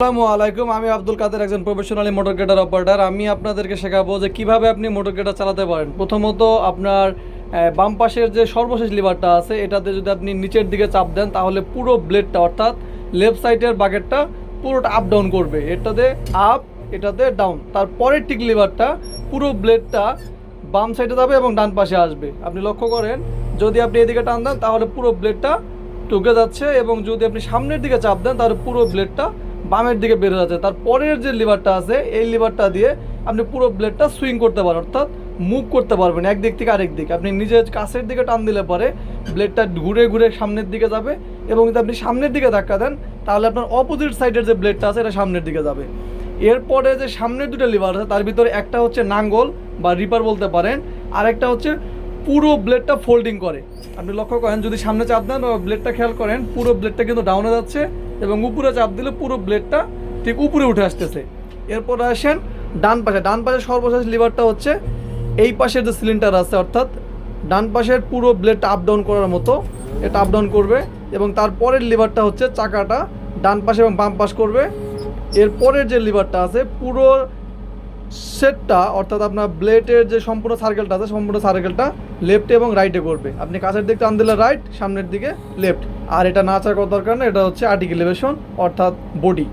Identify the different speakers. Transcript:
Speaker 1: আসসালামু আলাইকুম। আমি আব্দুল কাদের, একজন প্রফেশনালি মোটর গ্রেডার অপারেটর। আমি আপনাদেরকে শেখাবো যে কিভাবে আপনি মোটর গ্রেডার চালাতে পারেন। প্রথমত আপনার বাম পাশের যে সর্বশেষ লিভারটা আছে এটাতে যদি আপনি নিচের দিকে চাপ দেন তাহলে পুরো ব্লেডটা অর্থাৎ লেফট সাইডের বাকেটটা পুরোটা আপ ডাউন করবে। এটাতে আপ, এটাতে ডাউন। তারপরের টিক লিভারটা পুরো ব্লেডটা বাম সাইডে যাবে এবং ডান পাশে আসবে। আপনি লক্ষ্য করেন, যদি আপনি এদিকে টান দেন তাহলে পুরো ব্লেডটা ঢুকে যাচ্ছে, এবং যদি আপনি সামনের দিকে চাপ দেন তাহলে পুরো ব্লেডটা বামের দিকে বের হয়ে যাচ্ছে। তার পরের যে লিভারটা আছে এই লিভারটা দিয়ে আপনি পুরো ব্লেডটা সুইং করতে পারেন, অর্থাৎ মুভ করতে পারবেন একদিক থেকে আরেক দিক। আপনি নিজের কাছের দিকে টান দিলে পরে ব্লেডটা ঘুরে ঘুরে সামনের দিকে যাবে, এবং যদি আপনি সামনের দিকে ধাক্কা দেন তাহলে আপনার অপোজিট সাইডের যে ব্লেডটা আছে এটা সামনের দিকে যাবে। এরপরে যে সামনের দুটো লিভার আছে তার ভিতরে একটা হচ্ছে নাঙ্গল বা রিপার বলতে পারেন, আর একটা হচ্ছে পুরো ব্লেডটা ফোল্ডিং করে। আপনি লক্ষ্য করেন, যদি সামনে চাপ দেন ব্লেডটা খেয়াল করেন পুরো ব্লেডটা কিন্তু ডাউনে যাচ্ছে, এবং উপরে চাপ দিলে পুরো ব্লেডটা ঠিক উপরে উঠে আসতেছে। এরপর আসেন ডান পাশে। ডান পাশের সর্বশেষ লিভারটা হচ্ছে এই পাশের যে সিলিন্ডার আছে, অর্থাৎ ডান পাশের পুরো ব্লেডটা আপ ডাউন করার মতো এটা আপ ডাউন করবে, এবং তারপরের লিভারটা হচ্ছে চাকাটা ডান পাশে এবং বাম পাশ করবে। এরপরের যে লিভারটা আছে পুরো সেটটা, অর্থাৎ আপনার ব্লেডের যে সম্পূর্ণ সার্কেলটা আছে সম্পূর্ণ সার্কেলটা লেফটে এবং রাইটে করবে। আপনি কাছের দিকে টান দিলে রাইট, সামনের দিকে লেফট। আর এটা নাচার দরকার না, এটা হচ্ছে আর্টিকুলেশন অর্থাৎ বডি।